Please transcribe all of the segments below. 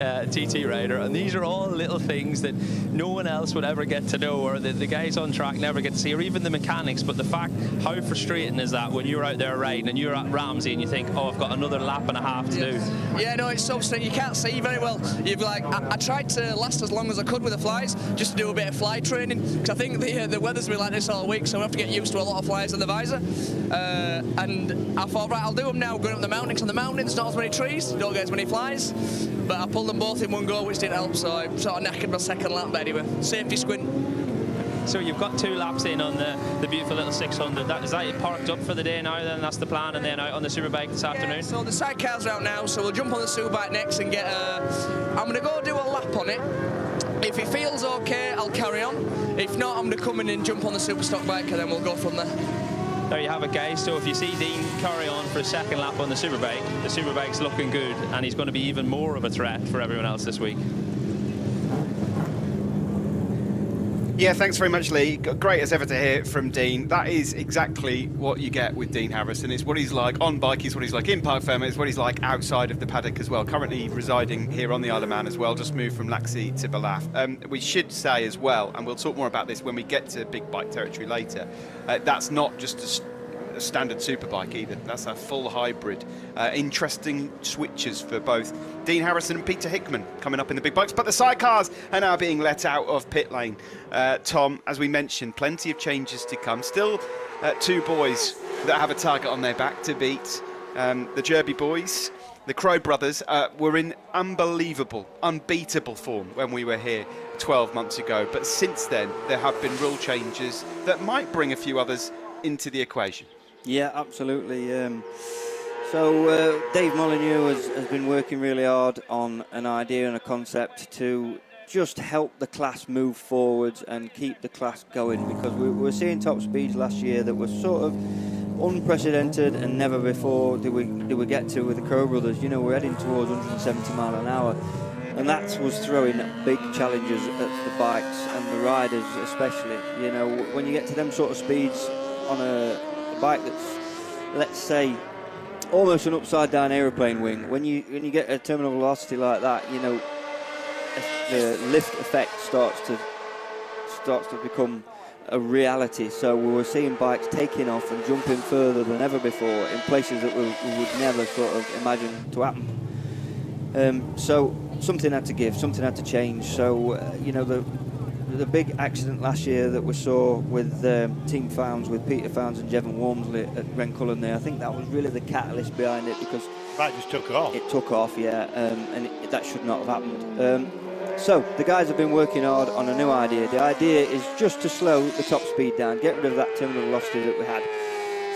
TT rider, and these are all little things that no one else would ever get to know, or the guys on track never get to see, or even the mechanics. But the fact, how frustrating is that when you're out there riding and you're at Ramsey and you think, oh, I've got another lap and a half to do? Yeah, no, it's so frustrating. You can't see very well. You've I tried to last as long as I could with the flies, just to do a bit of fly training, because I think the weather's been like this all week, so I have to get used to a lot of flies in the visor. And I thought, right, I'll do them now going up the mountain, because on the mountain there's not as many trees, you don't get as many flies. But I pulled them both in one go, which didn't help, so I sort of knackered my second lap. But anyway, safety squint. So you've got 2 laps in on the beautiful little 600. Is that parked up for the day now? Then that's the plan, and then out on the superbike this afternoon. So the Sidecar's out now, so we'll jump on the superbike next and get. I'm gonna go do a lap on it. If it feels okay, I'll carry on. If not, I'm gonna come in and jump on the super stock bike, and then we'll go from there. There you have it, guys. So if you see Dean carry on for a second lap on the superbike's looking good, and he's going to be even more of a threat for everyone else this week. Yeah, thanks very much, Lee. Great as ever to hear from Dean. That is exactly what you get with Dean Harrison. It's what he's like on bike, it's what he's like in Parc Fermé, it's what he's like outside of the paddock as well. Currently residing here on the Isle of Man as well, just moved from Laxey to Ballaugh. We should say as well, and we'll talk more about this when we get to big bike territory later, that's not just a standard superbike either. That's a full hybrid. Interesting switches for both Dean Harrison and Peter Hickman coming up in the big bikes. But the sidecars are now being let out of pit lane. Tom, as we mentioned, plenty of changes to come. Still 2 boys that have a target on their back to beat. The Derby boys, the Crow brothers, were in unbelievable, unbeatable form when we were here 12 months ago. But since then, there have been rule changes that might bring a few others into the equation. Yeah, absolutely. So Dave Molyneux has been working really hard on an idea and a concept to just help the class move forwards and keep the class going, because we were seeing top speeds last year that were sort of unprecedented and never before did we get to with the Crow brothers. You know, we're heading towards 170 mile an hour, and that was throwing big challenges at the bikes and the riders especially. You know, when you get to them sort of speeds on a bike that's, let's say, almost an upside down aeroplane wing, when you get a terminal velocity like that, you know, the lift effect starts to become a reality. So we were seeing bikes taking off and jumping further than ever before in places that we would never sort of imagine to happen. So something had to give, something had to change. So you know, the big accident last year that we saw with Team Founds, with Peter Founds and Jevon Walmsley at Rencullen there, I think that was really the catalyst behind it, because that just took off. It took off, yeah, and that should not have happened. So the guys have been working hard on a new idea. The idea is just to slow the top speed down, get rid of that terminal velocity that we had.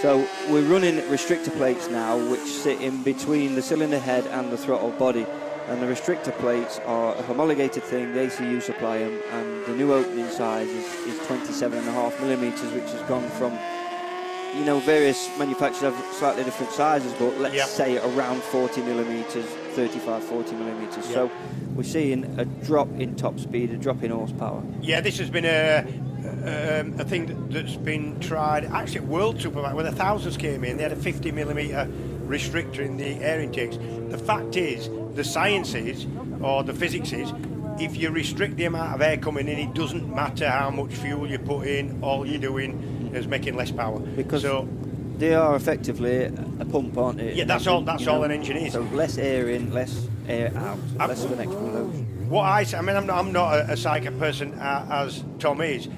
So we're running restrictor plates now, which sit in between the cylinder head and the throttle body. And the restrictor plates are a homologated thing, the ACU supply them, and the new opening size is 27.5 millimetres, which has gone from, you know, various manufacturers have slightly different sizes, but let's say around 40 millimetres, 35, 40 millimetres. So we're seeing a drop in top speed, a drop in horsepower. Yeah, this has been a thing that's been tried actually at World Superbike when the thousands came in. They had a 50 millimetre restrictor in the air intakes. The fact is, the science is, or the physics is, if you restrict the amount of air coming in, it doesn't matter how much fuel you put in, all you're doing is making less power. Because they are effectively a pump, aren't they? Yeah, that's all an engine is. So less air in, less air out, less of an explosion. What I mean, I'm not a Sidecar person as Tom is.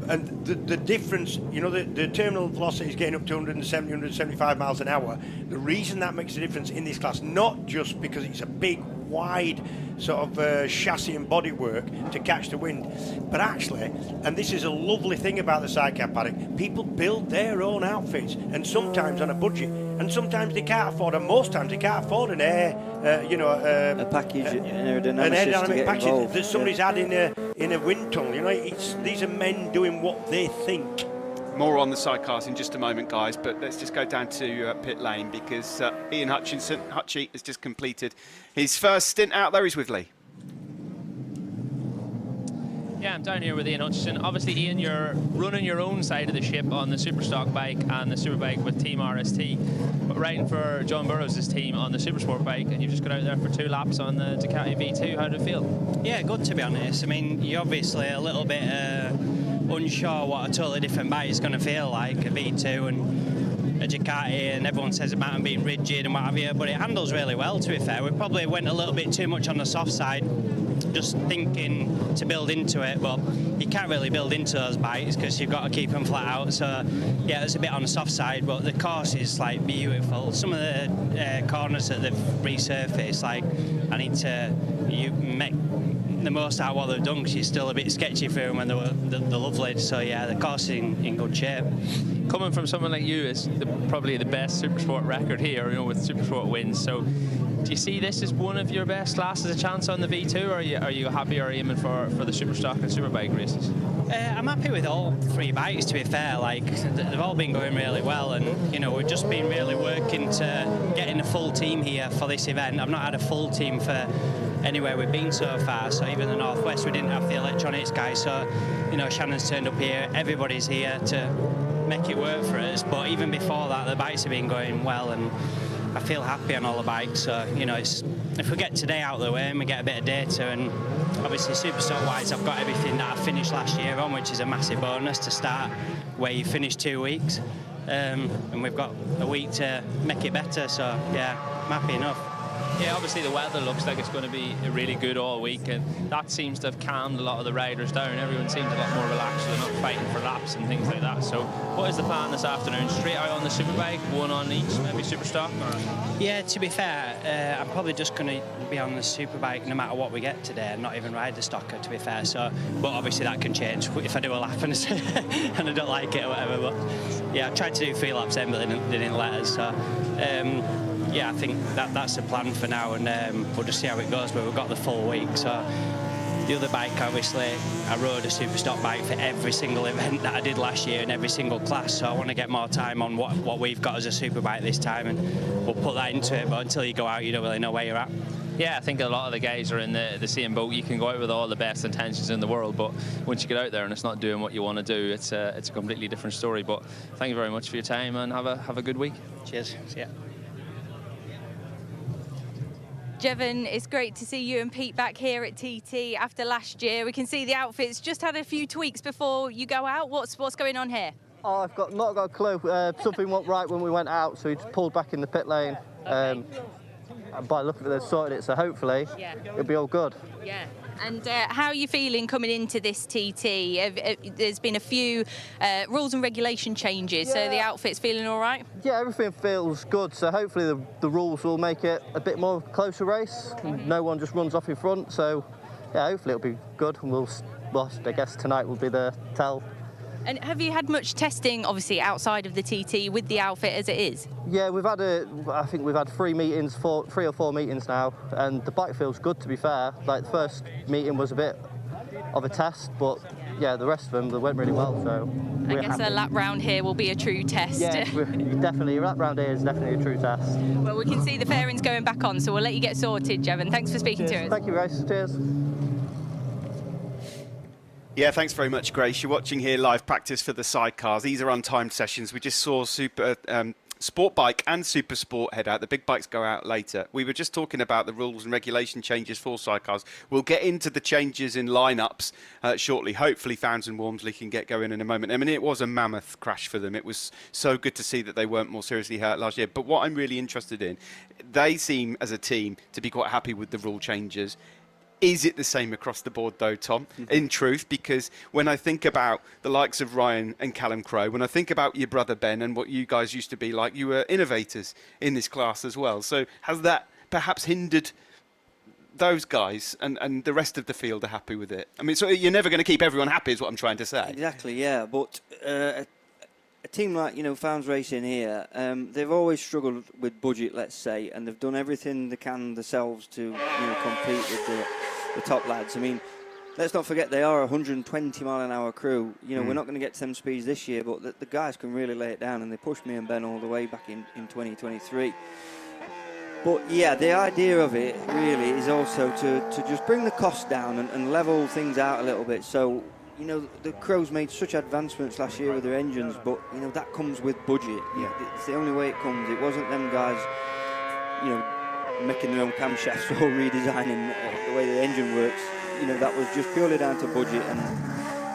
And the difference, you know, the terminal velocity is getting up to 170, 175 miles an hour. The reason that makes a difference in this class, not just because it's a big, wide sort of chassis and bodywork to catch the wind, but actually, and this is a lovely thing about the Sidecar paddock, people build their own outfits, and sometimes on a budget, and sometimes they can't afford, and most times they can't afford an air, a package, an aerodynamic package that somebody's had in a wind tunnel. You know, these are men doing what they think. More on the sidecars in just a moment, guys, but let's just go down to pit lane, because Ian Hutchie has just completed his first stint out there. He's with Lee. Yeah, I'm down here with Ian Hutchison. Obviously, Ian, you're running your own side of the ship on the Superstock bike and the Superbike with Team RST, but riding for John Burrows' team on the Supersport bike, and you've just got out there for 2 laps on the Ducati V2. How did it feel? Yeah, good, to be honest. I mean, you're obviously a little bit unsure what a totally different bike is going to feel like, a V2 and a Ducati, and everyone says about them being rigid and what have you, but it handles really well, to be fair. We probably went a little bit too much on the soft side, just thinking to build into it, but you can't really build into those bikes because you've got to keep them flat out. So yeah, it's a bit on the soft side, but the course is like beautiful. Some of the corners that they've resurfaced, like I need to make the most out of what they've done, because you're still a bit sketchy through them when they're lovely. So yeah, the course is in good shape. Coming from someone like you, it's probably the best Supersport record here, with Supersport wins. So do you see this as one of your best classes, a chance on the V2, or are you happy or aiming for the Superstock and Superbike races? I'm happy with all 3 bikes, to be fair. Like, they've all been going really well, and we've just been really working to getting a full team here for this event. I've not had a full team for anywhere we've been so far. So even the Northwest, we didn't have the electronics guys. So Shannon's turned up here. Everybody's here to make it work for us. But even before that, the bikes have been going well, and I feel happy on all the bikes. So if we get today out of the way and we get a bit of data, and obviously Superstock wise, I've got everything that I finished last year on, which is a massive bonus to start where you finish 2 weeks, and we've got a week to make it better. So yeah, I'm happy enough. Yeah, obviously the weather looks like it's going to be really good all week, and that seems to have calmed a lot of the riders down. Everyone seems a lot more relaxed, they're not fighting for laps and things like that. So what is the plan this afternoon? Straight out on the Superbike, one on each, maybe Superstock? Or? Yeah, to be fair, I'm probably just going to be on the Superbike no matter what we get today, and not even ride the Stocker, to be fair. So, but obviously that can change if I do a lap and I don't like it or whatever. But yeah, I tried to do 3 laps then, but they didn't let us. So yeah, I think that's the plan for now, and we'll just see how it goes. But we've got the full week. So the other bike, obviously, I rode a Superstock bike for every single event that I did last year and every single class. So I want to get more time on what we've got as a Superbike this time, and we'll put that into it. But until you go out, you don't really know where you're at. Yeah, I think a lot of the guys are in the same boat. You can go out with all the best intentions in the world, but once you get out there and it's not doing what you want to do, it's a completely different story. But thank you very much for your time, and have a good week. Cheers. See ya. Jevon, it's great to see you and Pete back here at TT after last year. We can see the outfits just had a few tweaks before you go out. What's going on here? Oh, I've not got a clue. Something went right when we went out, so we just pulled back in the pit lane. Okay. By looking at it, they've sorted it, so hopefully it'll be all good. Yeah. And how are you feeling coming into this TT? There's been a few rules and regulation changes, so the outfit's feeling all right? Yeah, everything feels good, so hopefully the rules will make it a bit more closer race. No one just runs off in front, so yeah, hopefully it'll be good. And well, I guess tonight will be the tell. And have you had much testing, obviously, outside of the TT with the outfit as it is? Yeah, I think we've had 3 or 4 meetings now, and the bike feels good, to be fair. Like, the first meeting was a bit of a test, but yeah, the rest of them, they went really well, so I guess a lap round here will be a true test. Yeah, definitely, a lap round here is definitely a true test. Well, we can see the fairings going back on, so we'll let you get sorted, Jevon. Thanks for speaking to us. Thank you, Grace. Cheers. Yeah, thanks very much, Grace. You're watching here live practice for the sidecars. These are untimed sessions. We just saw Sport Bike and Super Sport head out. The big bikes go out later. We were just talking about the rules and regulation changes for sidecars. We'll get into the changes in lineups shortly. Hopefully, Fownes and Walmsley can get going in a moment. I mean, it was a mammoth crash for them. It was so good to see that they weren't more seriously hurt last year. But what I'm really interested in, they seem as a team to be quite happy with the rule changes. Is it the same across the board, though, Tom, in truth? Because when I think about the likes of Ryan and Callum Crowe, when I think about your brother Ben and what you guys used to be like, you were innovators in this class as well. So has that perhaps hindered those guys and the rest of the field are happy with it? I mean, so you're never going to keep everyone happy is what I'm trying to say. Exactly, yeah. But a team like, Fownes Racing here, they've always struggled with budget, let's say, and they've done everything they can themselves to compete with the top lads. I mean, let's not forget they are a 120-mile-an-hour crew. We're not going to get to them speeds this year, but the guys can really lay it down, and they pushed me and Ben all the way back in 2023. But yeah, the idea of it really is also to just bring the cost down and level things out a little bit. So, you know, the Crows made such advancements last year with their engines, but, you know, that comes with budget. Yeah. It's the only way it comes. It wasn't them guys, you know, making their own camshafts or redesigning the way the engine works. You know, that was just purely down to budget, and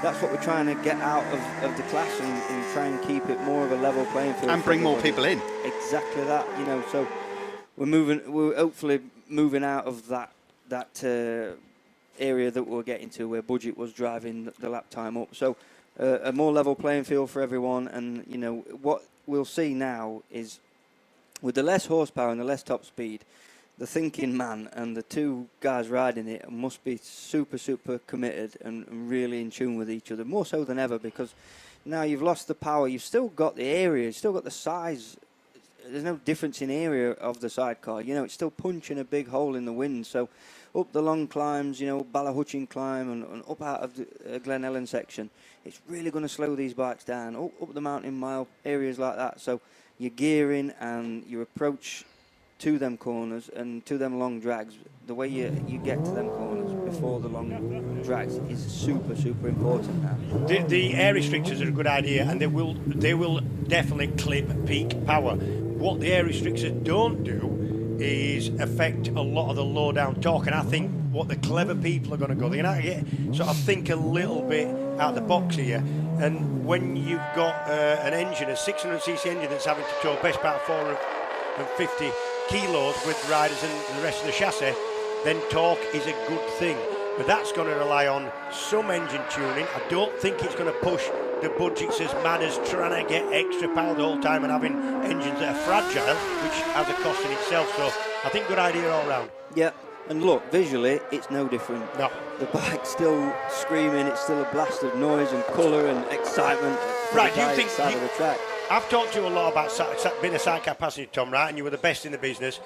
that's what we're trying to get out of the class and try and keep it more of a level playing field. And bring more people in. Exactly that, you know, so we're hopefully moving out of that area that we're getting to where budget was driving the lap time up. So a more level playing field for everyone, and, you know, what we'll see now is with the less horsepower and the less top speed, the thinking man and the two guys riding it must be super, super committed and really in tune with each other, more so than ever, because now you've lost the power, you've still got the area, you've still got the size. There's no difference in area of the sidecar. You know, it's still punching a big hole in the wind. So up the long climbs, you know, Ballahutching climb and up out of the Glen Ellen section, it's really going to slow these bikes down. Up the mountain mile areas like that. So your gearing and your approach to them corners and to them long drags, the way you get to them corners before the long drags is super, super important now. The air restrictors are a good idea, and they will definitely clip peak power. What the air restrictors don't do is affect a lot of the low down torque, and I think what the clever people are going to go, they're going to sort of think a little bit out of the box here. And when you've got an engine, a 600cc engine that's having to tow best part of 450 kilos with riders and the rest of the chassis, then torque is a good thing. But that's going to rely on some engine tuning. I don't think it's going to push the budgets as mad as trying to get extra power the whole time and having engines that are fragile, which has a cost in itself. So I think good idea all round. Yeah, and look, visually, it's no different. No. The bike's still screaming, it's still a blast of noise and colour and excitement. Right, you think... Side of the track. I've talked to you a lot about being a sidecar passenger, Tom, right? And you were the best in the business.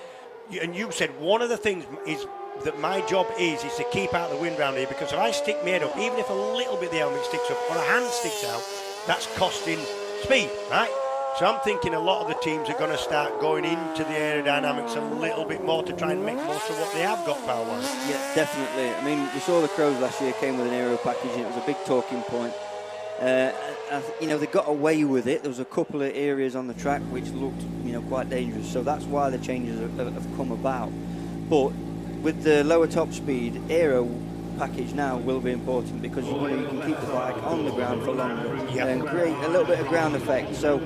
And you said one of the things is that my job is to keep out the wind round here, because if I stick my head up, even if a little bit of the helmet sticks up or a hand sticks out, that's costing speed, right? So I'm thinking a lot of the teams are going to start going into the aerodynamics a little bit more to try and make most of what they have got power-wise. Yeah, definitely. I mean, we saw the Crows last year came with an aero package, and it was a big talking point. You know, they got away with it. There was a couple of areas on the track which looked, you know, quite dangerous. So that's why the changes have come about. But with the lower top speed, aero package now will be important, because you can keep the bike on the ground for longer and create a little bit of ground effect. So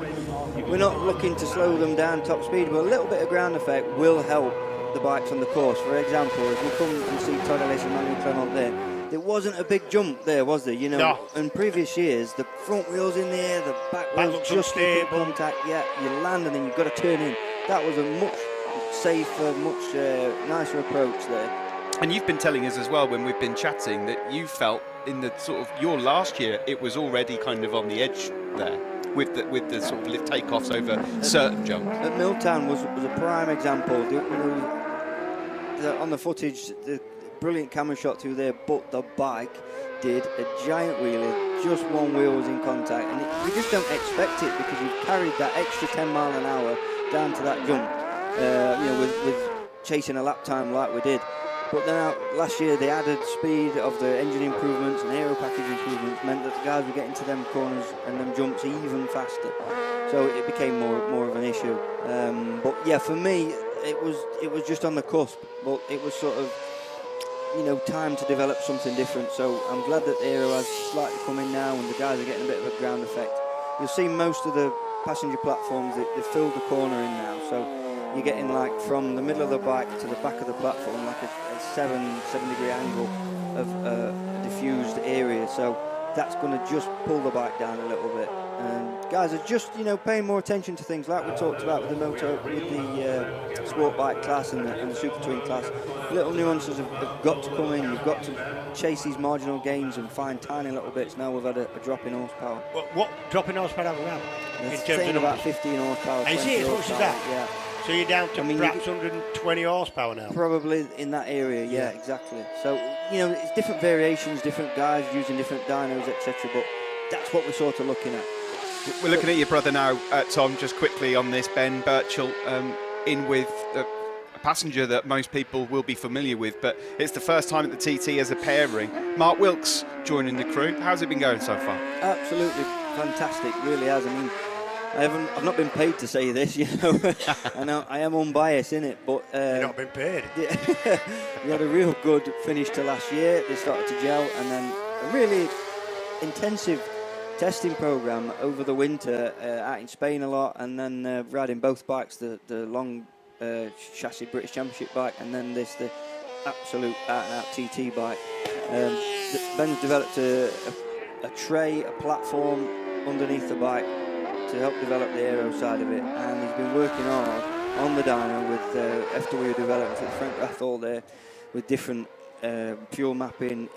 we're not looking to slow them down top speed, but a little bit of ground effect will help the bikes on the course. For example, if we come and see Todd Ellis and Manuel Clement there wasn't a big jump there, was there? You know, no. In previous years, the front wheel's in the air, the back wheel's just in contact. Yeah, you land and then you've got to turn in. That was a much safer, much nicer approach there. And you've been telling us as well when we've been chatting that you felt in the sort of your last year it was already kind of on the edge there with the sort of lift takeoffs over certain jumps. At Milltown was a prime example. On the footage, the brilliant camera shot through there, but the bike did a giant wheelie. Just one wheel was in contact, and you just don't expect it because you've carried that extra 10 mile an hour down to that jump. You know, with chasing a lap time like we did. But then last year, the added speed of the engine improvements and aero package improvements meant that the guys were getting to them corners and them jumps even faster. So it became more of an issue. But yeah, for me, it was just on the cusp. But it was sort of, you know, time to develop something different. So I'm glad that the aero has slightly come in now, and the guys are getting a bit of a ground effect. You'll see most of the passenger platforms, they've filled the corner in now. So you're getting like from the middle of the bike to the back of the platform, like a 7-degree angle of diffused area. So that's going to just pull the bike down a little bit. And guys are just, you know, paying more attention to things like we talked about with the sport bike class and the super twin class. Little nuances have got to come in. You've got to chase these marginal gains and find tiny little bits. Now we've had a drop in horsepower. What drop in horsepower have we had? It's saying about 15 horsepower. Is it as much as that? Yeah. So you're down to perhaps 120 horsepower now? Probably in that area, yeah, exactly. So, you know, it's different variations, different guys using different dynos, etc. But that's what we're sort of looking at. We're looking at your brother now, Tom, just quickly on this. Ben Birchall in with a passenger that most people will be familiar with, but it's the first time at the TT as a pairing. Mark Wilkes joining the crew. How's it been going so far? Absolutely fantastic, really has. I mean, I've not been paid to say this, you know. I am unbiased in it, but You've not been paid. We had a real good finish to last year. They started to gel, and then a really intensive testing program over the winter out in Spain a lot, and then riding both bikes, the long chassis British Championship bike, and then the absolute out-and-out TT bike. Ben's developed a tray, a platform underneath the bike to help develop the aero side of it, and he's been working hard on the dyno with FW development with Frank Rathall there, with different fuel mapping,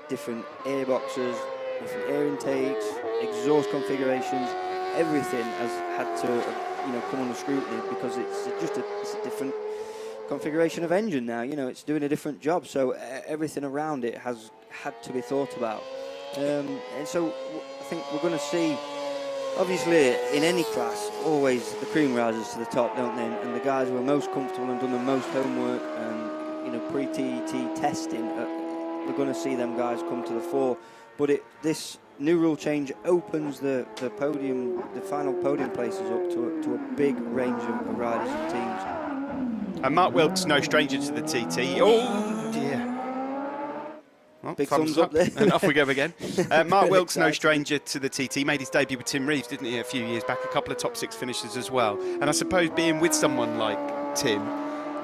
different air boxes, different air intakes, exhaust configurations. Everything has had to come under scrutiny because it's a different configuration of engine now. You know, it's doing a different job, so everything around it has had to be thought about. And so I think we're going to see, obviously, in any class, always the cream rises to the top, don't they? And the guys who are most comfortable and done the most homework and pre-TT testing, we're going to see them guys come to the fore. But this new rule change opens the podium, the final podium places up to a big range of riders and teams. And Mark Wilkes, no stranger to the TT. Oh dear. Well, big thumbs up there. And off we go again. Mark Wilkes, no stranger to the TT, made his debut with Tim Reeves, didn't he, a few years back? A couple of top 6 finishes as well. And I suppose being with someone like Tim,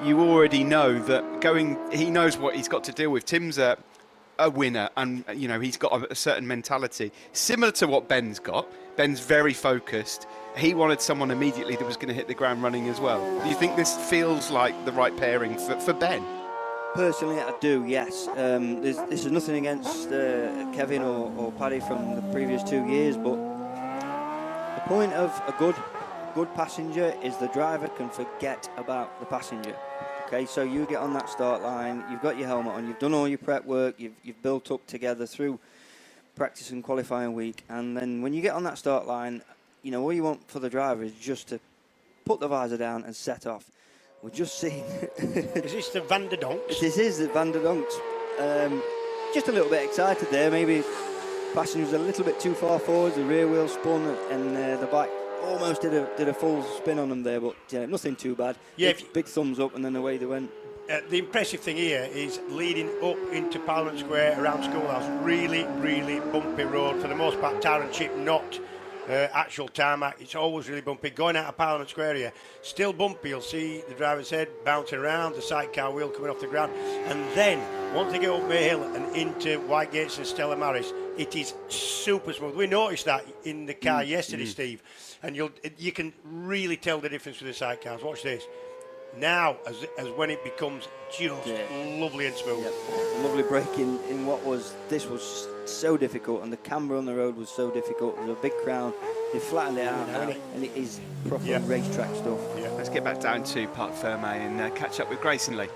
you already know that he knows what he's got to deal with. Tim's a winner, and he's got a certain mentality similar to what Ben's got. Ben's very focused. He wanted someone immediately that was going to hit the ground running as well. Do you think this feels like the right pairing for Ben? Personally, I do, yes. This is nothing against Kevin or Paddy from the previous 2 years, but the point of a good passenger is the driver can forget about the passenger. Okay, so you get on that start line, you've got your helmet on, you've done all your prep work, you've built up together through practice and qualifying week, and then when you get on that start line, all you want for the driver is just to put the visor down and set off. We're just seeing... Is this the Van der Donks? This is the Van der Donks. Just a little bit excited there, maybe passenger was a little bit too far forward, the rear wheel spun, and the bike almost did a full spin on them there, but nothing too bad. Yeah, big thumbs up, and then away they went. The impressive thing here is leading up into Parliament Square around Schoolhouse. Really, really bumpy road. For the most part, tar and chip, not actual tarmac. It's always really bumpy. Going out of Parliament Square here, still bumpy. You'll see the driver's head bouncing around, the sidecar wheel coming off the ground. And then, once they get up May Hill and into Whitegates and Stella Maris, it is super smooth. We noticed that in the car yesterday, Steve. And you can really tell the difference with the sidecars. Watch this. Now, as when it becomes just lovely and smooth. Yep. Lovely break in what was so difficult, and the camber on the road was so difficult. There was a big crown. They flattened it out now, and it is proper racetrack stuff. Yeah. Let's get back down to Parc Ferme and catch up with Grayson Lee.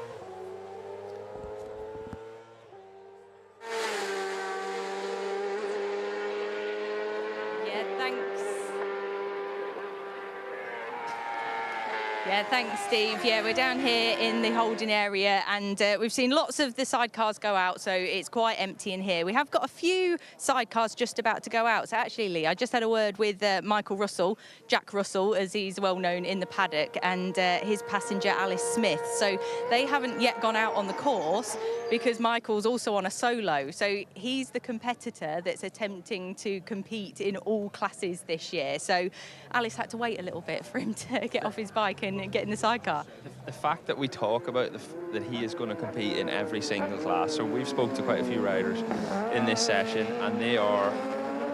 Yeah, thanks, Steve. Yeah, we're down here in the holding area, and we've seen lots of the sidecars go out, so it's quite empty in here. We have got a few sidecars just about to go out. So actually, Lee, I just had a word with Michael Russell, Jack Russell, as he's well known in the paddock, and his passenger, Alice Smith. So they haven't yet gone out on the course because Michael's also on a solo. So he's the competitor that's attempting to compete in all classes this year. So Alice had to wait a little bit for him to get off his bike and get in the sidecar. The fact that we talk about that he is going to compete in every single class. So we've spoke to quite a few riders in this session, and they are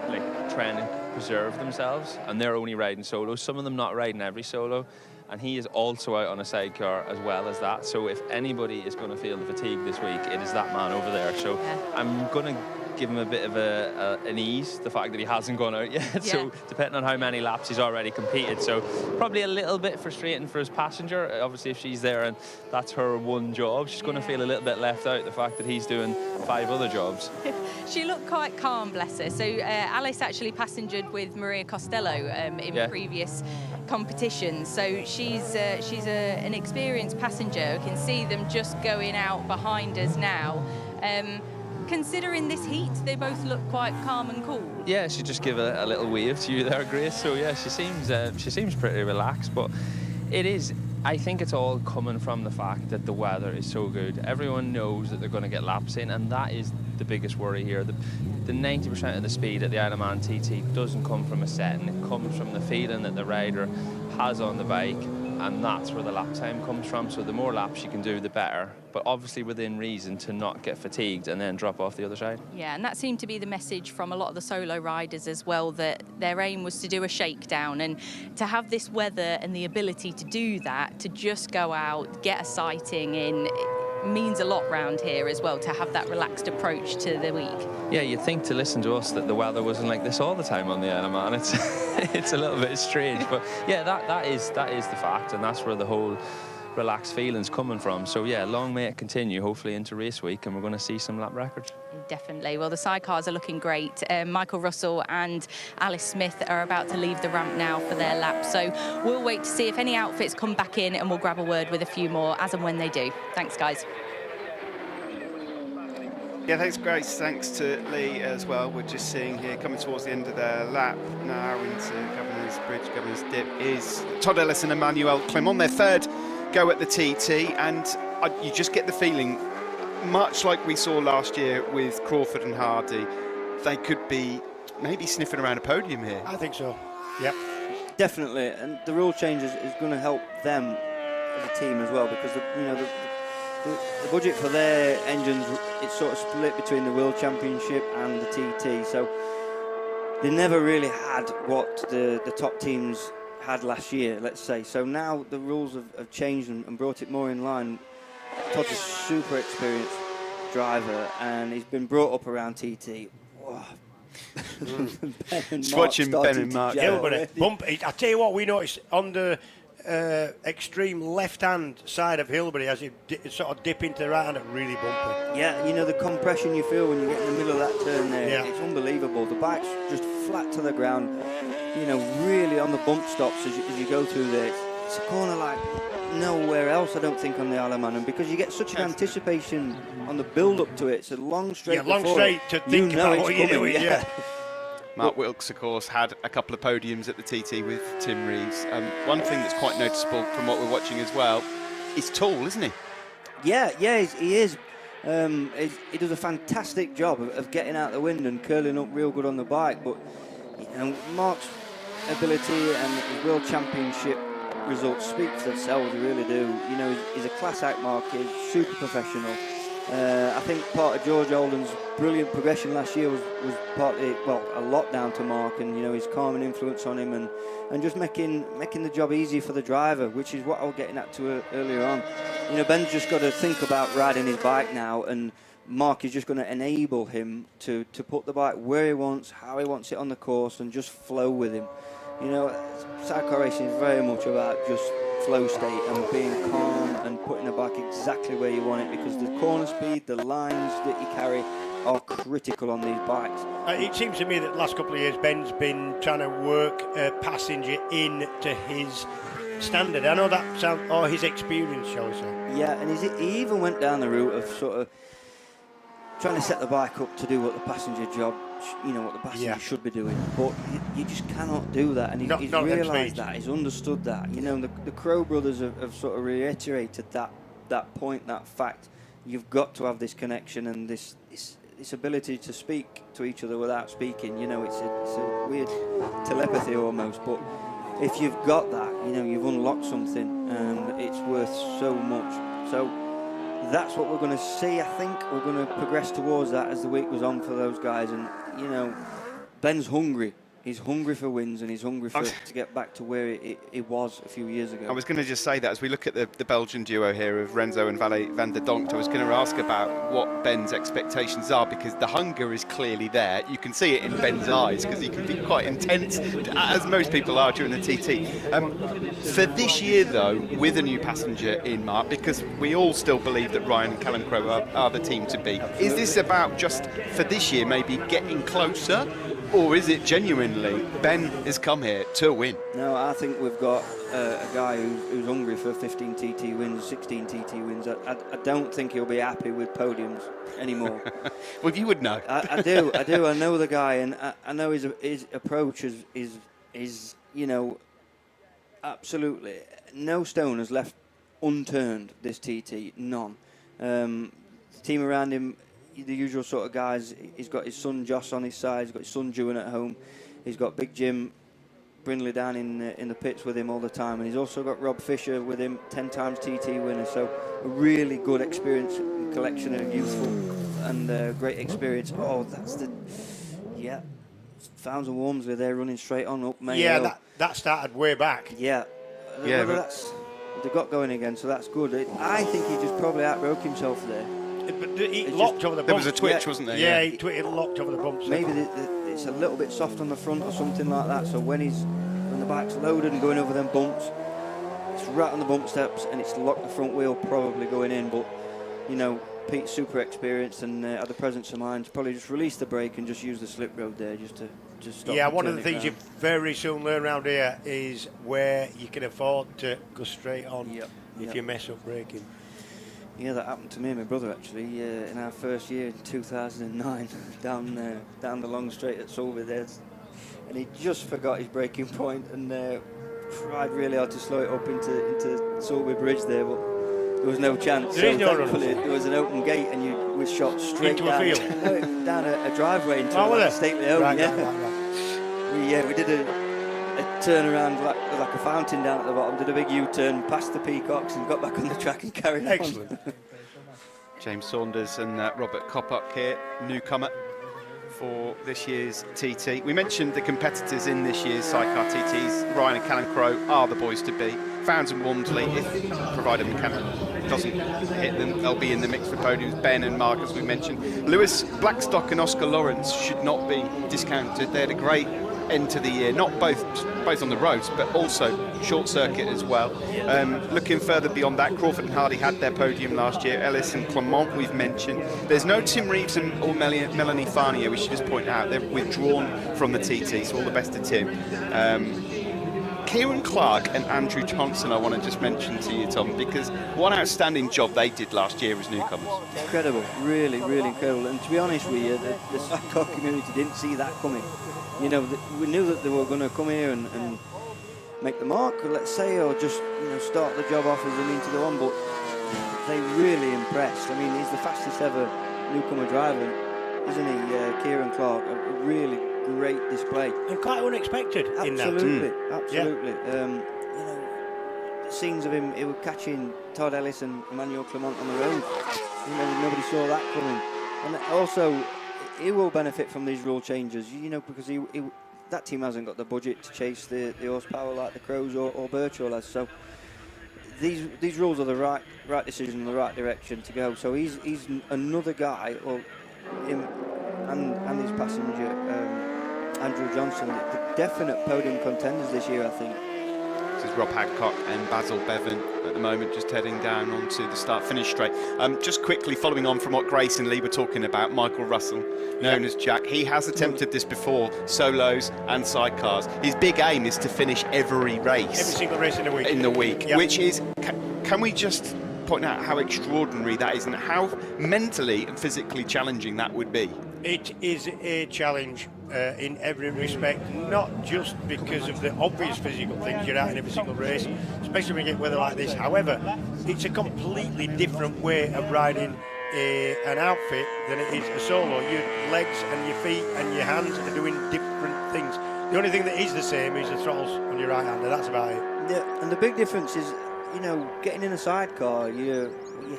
like trying to preserve themselves, and they're only riding solos. Some of them not riding every solo. And he is also out on a sidecar as well as that. So if anybody is going to feel the fatigue this week, it is that man over there. So I'm going to give him a bit of an ease, the fact that he hasn't gone out yet. So depending on how many laps he's already competed, so probably a little bit frustrating for his passenger. Obviously, if she's there and that's her one job, she's going to feel a little bit left out, the fact that he's doing 5 other jobs. She looked quite calm, bless her. So Alice actually passengered with Maria Costello in previous competitions. So she's an experienced passenger. We can see them just going out behind us now. Considering this heat, they both look quite calm and cool. Yeah, she just give a little wave to you there, Grace. So yeah, she seems pretty relaxed, but it is. I think it's all coming from the fact that the weather is so good. Everyone knows that they're going to get laps in, and that is the biggest worry here. The 90% of the speed at the Isle of Man TT doesn't come from a setting. It comes from the feeling that the rider has on the bike, and that's where the lap time comes from. So the more laps you can do, the better, but obviously within reason to not get fatigued and then drop off the other side. Yeah, and that seemed to be the message from a lot of the solo riders as well, that their aim was to do a shakedown, and to have this weather and the ability to do that, to just go out, get a sighting in, means a lot round here as well, to have that relaxed approach to the week. Yeah, you'd think to listen to us that the weather wasn't like this all the time on the Isle of Man. It's a little bit strange, but yeah, that is the fact, and that's where the whole relaxed feeling's coming from. So yeah, long may it continue, hopefully into race week, and we're going to see some lap records. Definitely. Well, the sidecars are looking great. Michael Russell and Alice Smith are about to leave the ramp now for their lap, so we'll wait to see if any outfits come back in, and we'll grab a word with a few more as and when they do. Thanks, guys. Yeah, thanks, Grace. Thanks to Lee as well. We're just seeing here, coming towards the end of their lap now into Governor's Bridge, Governor's Dip, is Todd Ellis and Emmanuel Klim on their 3rd go at the TT, and you just get the feeling, much like we saw last year with Crawford and Hardy, they could be maybe sniffing around a podium here. I think so, yep. Definitely, and the rule change is going to help them as a team as well, because the budget for their engines, it's sort of split between the World Championship and the TT, so they never really had what the top teams had last year, let's say. So now the rules have changed and brought it more in line. Todd's a super experienced driver, and he's been brought up around TT. Just watching Ben and Mark. I tell you what, we noticed on the extreme left-hand side of Hilbury, as you sort of dip into the right hand, really bumpy. Yeah, you know, the compression you feel when you get in the middle of that turn there, it's unbelievable. The bike's just flat to the ground, you know, really on the bump stops as you go through there. It's a corner like nowhere else, I don't think, on the Isle of Man, and because you get such an anticipation on the build-up to it, it's a long straight. Yeah, long straight to think about what you're doing. Yeah. Mark Wilkes, of course, had a couple of podiums at the TT with Tim Reeves. One thing that's quite noticeable from what we're watching as well, he's tall, isn't he? Yeah, he is. He does a fantastic job of getting out the wind and curling up real good on the bike. But you know, Mark's ability and his World Championship results speak for themselves. They really do. You know, he's a class act, Mark. He's super professional. I think part of George Holden's brilliant progression last year was partly, well, a lot down to Mark, and you know, his calming influence on him, and just making the job easier for the driver, which is what I was getting at to earlier on. You know, Ben's just got to think about riding his bike now, and Mark is just going to enable him to put the bike where he wants, how he wants it on the course, and just flow with him. You know, sidecar racing is very much about just flow state and being calm and putting the bike exactly where you want it, because the corner speed, the lines that you carry are critical on these bikes. It seems to me that the last couple of years Ben's been trying to work a passenger into his standard. I know that sounds, or his experience, shall we say. Yeah, and he even went down the route of sort of trying to set the bike up to do what the passenger job, you know, what the passenger should be doing. But you just cannot do that, and he's realised that, he's understood that. You know, the Crow brothers have sort of reiterated that point, that fact. You've got to have this connection and this ability to speak to each other without speaking. You know, it's a weird telepathy almost, but if you've got that, you know, you've unlocked something, and it's worth so much. So that's what we're going to see. I think we're going to progress towards that as the week goes on for those guys. And you know, Ben's hungry. He's hungry for wins, and he's hungry to get back to where it was a few years ago. I was going to just say that as we look at the Belgian duo here of Renzo and Valle van der Donk, I was going to ask about what Ben's expectations are, because the hunger is clearly there. You can see it in Ben's eyes because he can be quite intense, as most people are during the TT. For this year, though, with a new passenger in Mark, because we all still believe that Ryan and Callum Crowe are the team to beat, is this about just for this year maybe getting closer? Or is it genuinely Ben has come here to win? No, I think we've got a guy who's hungry for 15 TT wins, 16 TT wins. I don't think he'll be happy with podiums anymore. Well, you would know. I do. I know the guy, and I know his approach is absolutely no stone has left unturned this TT, none. The team around him, the usual sort of guys. He's got his son Joss on his side. He's got his son Juan at home. He's got Big Jim Brindley down in the pits with him all the time, and he's also got Rob Fisher with him, 10 times TT winner. So a really good experience collection of youthful and great experience. Oh, that's Founds and Wormsley. They're running straight on up Mayo. Yeah, that started way back. Yeah. They got going again, so that's good. I think he just probably outbroke himself there. But he locked over the bumps. There was a twitch, wasn't there? Yeah, he locked over the bumps. Maybe it's a little bit soft on the front or something like that. So when the bike's loaded and going over them bumps, it's right on the bump steps and it's locked the front wheel, probably going in. But Pete's super experienced and had the presence of mind to probably just release the brake and just use the slip road there just to stop. Yeah, one of the things you very soon learn around here is where you can afford to go straight on if you mess up braking. Yeah, that happened to me and my brother actually in our first year in 2009 down the long straight at Sulby there, and he just forgot his braking point and tried really hard to slow it up into Sulby Bridge there, but there was no chance. Thankfully there was an open gate and you were shot straight into down, a field. down a driveway into a stately home. Right. We did a turn around like a fountain down at the bottom, did a big U-turn past the Peacocks and got back on the track and carried on. Excellent. James Saunders and Robert Coppock here, newcomer for this year's TT. We mentioned the competitors in this year's Sidecar TTs. Ryan and Callum Crowe are the boys to beat. Founds and Walmsley, if provided McCann doesn't hit them, they'll be in the mix for podiums. Ben and Mark, as we mentioned. Lewis Blackstock and Oscar Lawrence should not be discounted. They had a great end to the year, not both on the roads, but also short circuit as well. Looking further beyond that, Crawford and Hardy had their podium last year. Ellis and Clement we've mentioned. There's no Tim Reeves or Melanie Farnier, we should just point out. They're withdrawn from the TT, so all the best to Tim. Kieran Clark and Andrew Johnson I want to just mention to you, Tom, because what an outstanding job they did last year as newcomers. Incredible, really, really incredible. And to be honest with you, the Sidecar community didn't see that coming. We knew that they were going to come here and make the mark, let's say, or just start the job off as they mean to go on. But they really impressed. I mean, he's the fastest ever newcomer driver, isn't he? Kieran Clark, a really great display. And quite unexpected in that. Absolutely. Yeah. The scenes of him, he was catching Todd Ellis and Emmanuel Clement on the road. Nobody saw that coming. And also, he will benefit from these rule changes, because that team hasn't got the budget to chase the horsepower like the Crows or Birchall has. So these rules are the right decision in the right direction to go. So he's another guy, or him and his passenger Andrew Johnson, the definite podium contenders this year, I think. This is Rob Hadcock and Basil Bevan at the moment, just heading down onto the start-finish straight. Just quickly following on from what Grace and Lee were talking about, Michael Russell, known as Jack, he has attempted this before, solos and sidecars. His big aim is to finish every race. Every single race in the week. Yep. Which is, can we just point out how extraordinary that is and how mentally and physically challenging that would be? It is a challenge in every respect, not just because of the obvious physical things you're at in every single race, especially when you get weather like this. However, it's a completely different way of riding an outfit than it is a solo. Your legs and your feet and your hands are doing different things. The only thing that is the same is the throttles on your right hand, and that's about it. Yeah, and the big difference is, getting in a sidecar, your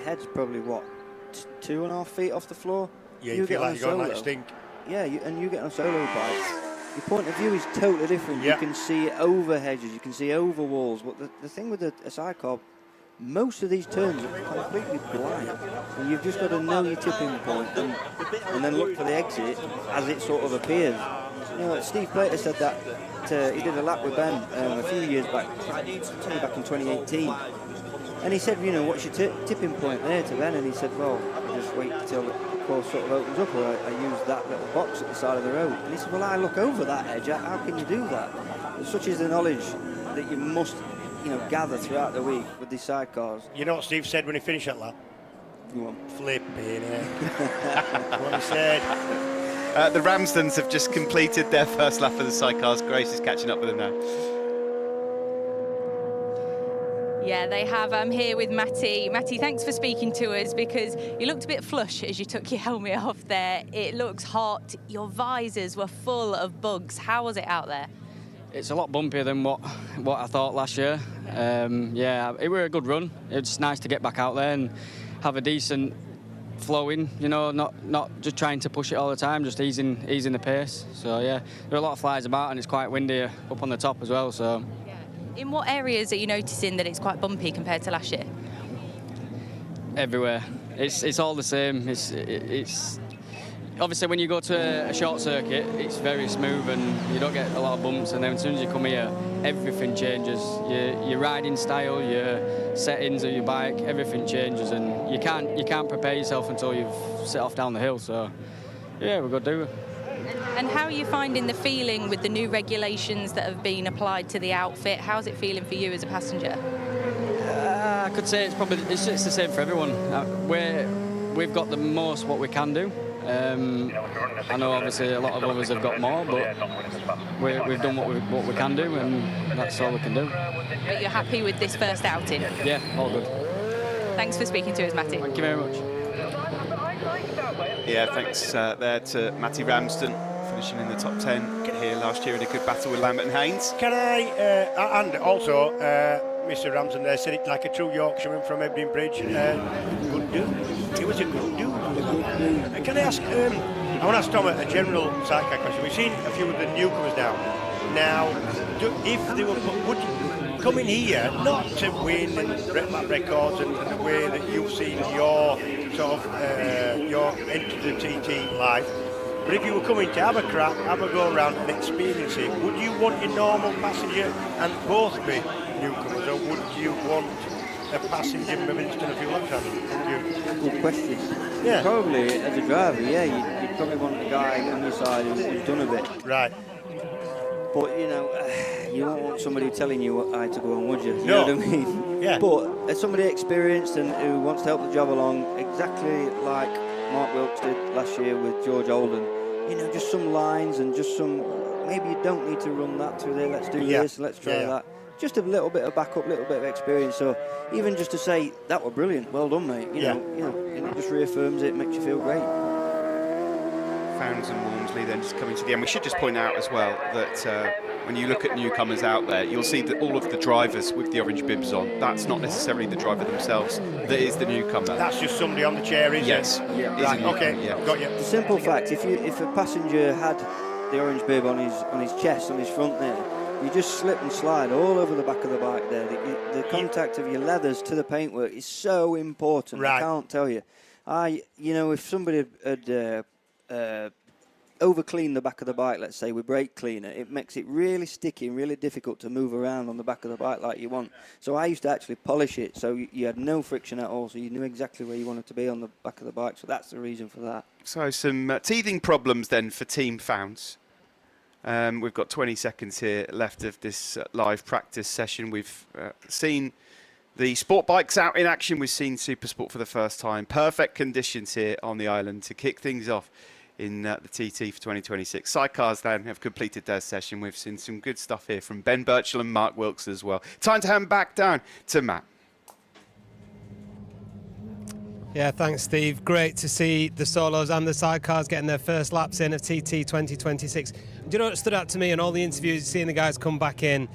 head's probably, 2.5 feet off the floor? Yeah, you feel like you're going like a stink. Yeah, and you get on a solo bike, your point of view is totally different. Yeah. You can see over hedges, you can see over walls. But the thing with a sidecar, most of these turns are completely blind. And you've just got to know your tipping point and then look for the exit as it sort of appears. You know, Steve Plater said that he did a lap with Ben a few years back, probably back in 2018. And he said, you know, what's your tipping point there to Ben? And he said, well, I just wait until the course sort of opens up, or I use that little box at the side of the road. And he said, well, I look over that edge. How can you do that? And such is the knowledge that you must, you know, gather throughout the week with these sidecars. You know what Steve said when he finished that lap? Go on. Flipping heck. What he said. The Ramsdens have just completed their first lap of the sidecars. Grace is catching up with them now. Yeah, they have. I'm here with Matty. Matty, thanks for speaking to us, because you looked a bit flush as you took your helmet off there. It looks hot. Your visors were full of bugs. How was it out there? It's a lot bumpier than what I thought last year. Yeah, it were a good run. It's nice to get back out there and have a decent flowing, you know, not just trying to push it all the time, just easing the pace. So yeah, there are a lot of flies about and it's quite windy up on the top as well. So. Yeah. In what areas are you noticing that it's quite bumpy compared to last year? Everywhere. It's all the same. It's obviously when you go to a short circuit, it's very smooth and you don't get a lot of bumps. And then as soon as you come here, everything changes. Your riding style, your settings of your bike, everything changes, and you can't prepare yourself until you've set off down the hill. So yeah, we've got to do it. And how are you finding the feeling with the new regulations that have been applied to the outfit? How's it feeling for you as a passenger? I could say it's the same for everyone. We've got the most what we can do. I know obviously a lot of others have got more, but we've done what we can do, and that's all we can do. But you're happy with this first outing? Yeah, all good. Thanks for speaking to us, Matty. Thank you very much. Yeah, thanks there to Matty Ramsden, finishing in the top 10 here last year in a good battle with Lambert and Haynes. Can I, and also, Mr. Ramsden there said it like a true Yorkshireman from Ebden Bridge. Good dude. He was a good dude. Can I ask, I want to ask Tom a general sidecar question. We've seen a few of the newcomers now. Now, if they were coming here, not to win and break lap records and the way that you've seen your sort of your entry to TT life, but if you were coming to have a crack, have a go around and experience it, would you want your normal passenger and both be newcomers, or would you want a passenger maybe just in a few laps around? Good question. Yeah. Probably as a driver, yeah, you'd probably want a guy on your side who's done a bit. Right. But you know, you don't want somebody telling you what eye to go on, would you? You No. know what I mean? Yeah. But as somebody experienced and who wants to help the job along, exactly like Mark Wilkes did last year with George Olden, you know, just some lines and just some, maybe you don't need to run that through there, let's do this, let's try that. Just a little bit of backup, little bit of experience. So even just to say, that were brilliant, well done, mate. You know, it just reaffirms it, makes you feel great. Founds and Walmsley then just coming to the end. We should just point out as well that when you look at newcomers out there, you'll see that all of the drivers with the orange bibs on, that's not necessarily the driver themselves, that is the newcomer. That's just somebody on the chair, is yes. it? Yeah. Right, okay, got you. The simple fact, if a passenger had the orange bib on his chest, on his front there, you just slip and slide all over the back of the bike there. The contact of your leathers to the paintwork is so important. Right. I can't tell you. You know, if somebody had over-cleaned the back of the bike, let's say, with brake cleaner, it makes it really sticky and really difficult to move around on the back of the bike like you want. So I used to actually polish it so you had no friction at all, so you knew exactly where you wanted to be on the back of the bike. So that's the reason for that. So some teething problems then for Team Founds. We've got 20 seconds here left of this live practice session. We've seen the sport bikes out in action. We've seen Super Sport for the first time. Perfect conditions here on the island to kick things off in the TT for 2026. Sidecars then have completed their session. We've seen some good stuff here from Ben Birchall and Mark Wilkes as well. Time to hand back down to Matt. Yeah, thanks, Steve. Great to see the solos and the sidecars getting their first laps in of TT 2026. Do you know what stood out to me in all the interviews, seeing the guys come back in?